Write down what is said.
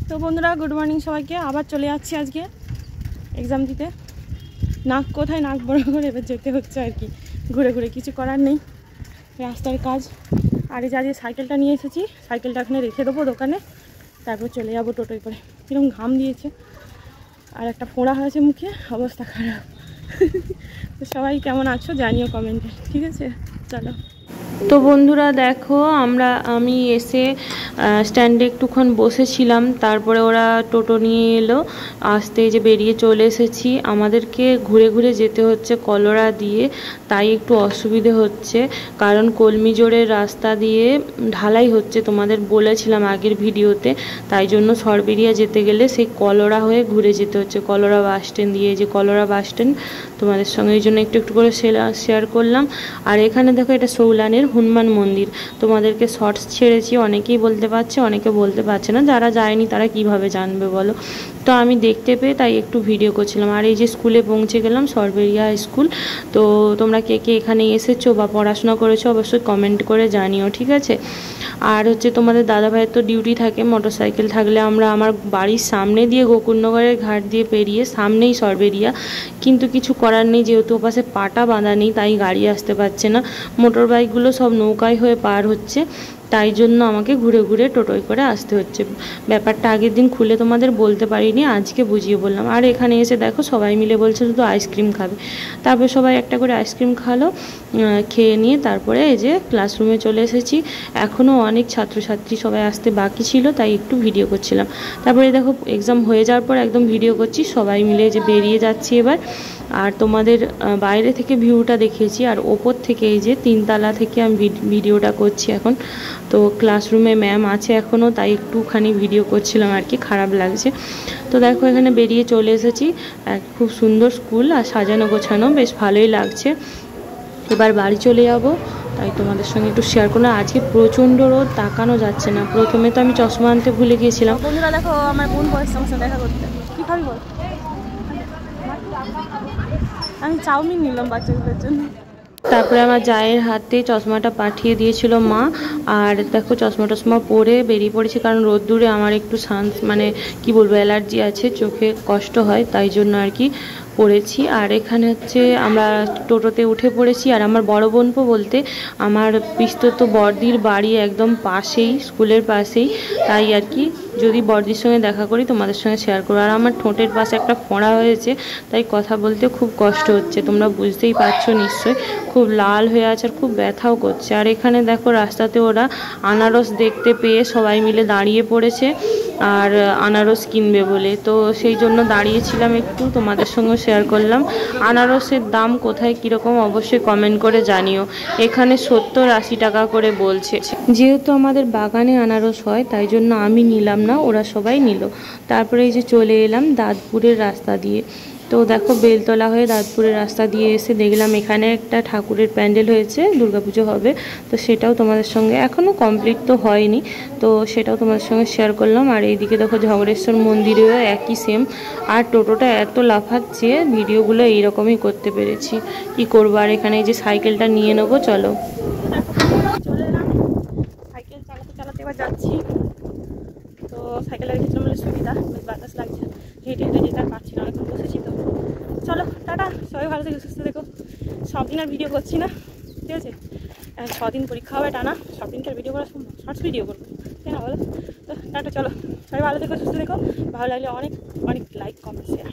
তো বন্ধুরা good morning সবাইকে। আবার চলে যাচ্ছি আজকে এক্সাম দিতে। নাক কোথায় নাক বড় করে এবার যেতে হচ্ছে আর কি, ঘুরে ঘুরে, কিছু করার নেই, রাস্তার কাজ। আর এই যে আজকে সাইকেলটা নিয়ে এসেছি, সাইকেলটা এখানে রেখে দেবো দোকানে, তারপর চলে যাবো টোটোয় করে। কিরকম ঘাম দিয়েছে আর একটা ফোঁড়া হয়েছে মুখে, অবস্থা খারাপ। তো সবাই কেমন আছো জানিও কমেন্টে, ঠিক আছে? চলো। তো বন্ধুরা দেখো, আমি এসে স্ট্যান্ডে একটুক্ষণ বসেছিলাম, তারপরে ওরা টোটো নিয়ে এলো, আসতে যে বেরিয়ে চলে এসেছি। আমাদেরকে ঘুরে ঘুরে যেতে হচ্ছে কলোরা দিয়ে, তাই একটু অসুবিধে হচ্ছে, কারণ কলমিজোরের রাস্তা দিয়ে ঢালাই হচ্ছে, তোমাদের বলেছিলাম আগের ভিডিওতে। তাই জন্য সরবেরিয়া যেতে গেলে সেই কলোরা হয়ে ঘুরে যেতে হচ্ছে, কলোরা বাস স্ট্যান্ড দিয়ে। যে কলোরা বাস স্ট্যান্ড তোমাদের সঙ্গে এই জন্য একটু একটু করে শেয়ার করলাম। আর এখানে দেখো, এটা সৌলানের হনুমান মন্দির, তোমাদেরকে শর্টস ছেড়েছি, অনেকেই বলতে পারছে, অনেকে বলতে পারছে না। যারা যায়নি তারা কিভাবে জানবে বলো? তো আমি দেখতে পেয়ে তাই একটু ভিডিও করছিলাম। আর এই যে স্কুলে পৌঁছে গেলাম, সরবেরিয়া স্কুল। তো তোমরা কে কে এখানে এসেছো বা পড়াশোনা করেছো অবশ্যই কমেন্ট করে জানিও, ঠিক আছে? আর হচ্ছে তোমাদের দাদাভাইয়ের তো ডিউটি থাকে, মোটরসাইকেল থাকলে আমরা আমার বাড়ির সামনে দিয়ে গোকুলনগরের ঘাট দিয়ে পেরিয়ে সামনেই সরবেরিয়া, কিন্তু কিছু করার নেই, যেহেতু ওপাশে পাটা বাঁধা নেই তাই গাড়ি আসতে পারছে না। মোটর বাইকগুলো সব নৌকায় হয়ে পার হচ্ছে, তাই জন্য আমাকে ঘুরে ঘুরে টোটোয় করে আসতে হচ্ছে। ব্যাপারটা আগের দিন খুলে তোমাদের বলতে পারিনি, আজকে বুঝিয়ে বললাম। আর এখানে এসে দেখো সবাই মিলে বলছে শুধু আইসক্রিম খাবে, তারপর সবাই একটা করে আইসক্রিম খালো, খেয়ে নিয়ে তারপরে এই যে ক্লাসরুমে চলে এসেছি। এখনও অনেক ছাত্রছাত্রী সবাই আসতে বাকি ছিল, তাই একটু ভিডিও করছিলাম। তারপরে দেখো এক্সাম হয়ে যাওয়ার পর একদম ভিডিও করছি, সবাই মিলে যে বেরিয়ে যাচ্ছি এবার। আর তোমাদের বাইরে থেকে ভিউটা দেখিয়েছি, আর ওপর থেকে এই যে 3তলা থেকে আমি ভিডিওটা করছি এখন। তো ক্লাসরুমে ম্যাম আছে এখনও, তাই একটুখানি ভিডিও করছিলাম আর কি, খারাপ লাগছে। তো দেখো এখানে বেরিয়ে চলে এসেছি, খুব সুন্দর স্কুল আর সাজানো গোছানো, বেশ ভালোই লাগছে। এবার বাড়ি চলে যাব, তাই তোমাদের সঙ্গে একটু শেয়ার করলাম। আজকে প্রচণ্ড রোদ, তাকানো যাচ্ছে না। প্রথমে তো আমি চশমা আনতে ভুলে গিয়েছিলাম। বন্ধুরা দেখো, আমার বোন বয়স আমার সাথে দেখা করতে। কী খাবি বল? আমি চাউমিন নিলাম বাচ্চাগুলোর জন্য। তারপরে আমার জায়ের হাতে চশমাটা পাঠিয়ে দিয়েছিল মা। আর দেখো চশমা টশমা পরে বেরিয়ে পড়েছি, কারণ রোদ্দুরে আমার একটু মানে কি বলবো, অ্যালার্জি আছে, চোখে কষ্ট হয়, তাই জন্য আর কি পড়েছি। আর এখানে হচ্ছে আমরা টোটোতে উঠে পড়েছি। আর আমার বড় বোনপো বলতে আমার পিস্তত বড়দির বাড়ি একদম পাশেই, স্কুলের পাশেই, তাই আর কি যদি বড়দির সঙ্গে দেখা করি তোমাদের সঙ্গে শেয়ার করবো। আর আমার ঠোঁটের পাশে একটা ফোঁড়া হয়েছে, তাই কথা বলতে খুব কষ্ট হচ্ছে, তোমরা বুঝতেই পারছো নিশ্চয়ই। খুব লাল হয়ে আছে আর খুব ব্যথাও করছে। আর এখানে দেখো রাস্তাতে ওরা আনারস দেখতে পেয়ে সবাই মিলে দাঁড়িয়ে পড়েছে, আর আনারস কিনবে বলে। তো সেই জন্য দাঁড়িয়েছিলাম একটু, তোমাদের সঙ্গে শেয়ার করলাম। আনারসের দাম কোথায় কীরকম অবশ্যই কমেন্ট করে জানিও। এখানে 70-80 টাকা করে বলছে। যেহেতু আমাদের বাগানে আনারস হয় তাই জন্য আমি নিলাম না, ওরা সবাই নিল। তারপরে এই যে চলে এলাম দাঁতপুরের রাস্তা দিয়ে। তো দেখো বেলতলা হয়ে দাঁতপুরের রাস্তা দিয়ে এসে দেখলাম এখানে একটা ঠাকুরের প্যান্ডেল হয়েছে, দুর্গাপুজো হবে। তো সেটাও তোমাদের সঙ্গে, এখনও কমপ্লিট তো হয়নি, তো সেটাও তোমাদের সঙ্গে শেয়ার করলাম। আর এইদিকে দেখো ঝগড়েশ্বর মন্দিরেও একই সেম। আর টোটোটা এত লাফাচ্ছে, ভিডিওগুলো এইরকমই করতে পেরেছি, কি করবো। আর এখানে এই যে সাইকেলটা নিয়ে নেবো, চলো। চলে এলাম, সাইকেল চালাতে চালাতে এবার যাচ্ছি। তো সাইকেল রেখেছিলাম বলে সুবিধা, বাতাস লাগছে, হেঁটে হেঁটে যেতে আর পারছি না, এখন বসেছি তো। চলো টাটা, সবাই ভালো থেকে সুস্থ দেখো। সব দিন আর ভিডিও করছি না, ঠিক আছে? 6 দিন পরীক্ষা হবে টানা, সব দিনকে ভিডিও করা সম্ভব? শর্টস ভিডিও করবো, তাই না বলো? তো টাটা, চলো সবাই ভালো থেকো সুস্থ দেখো। ভালো লাগলে অনেক অনেক লাইক, কমেন্ট, শেয়ার।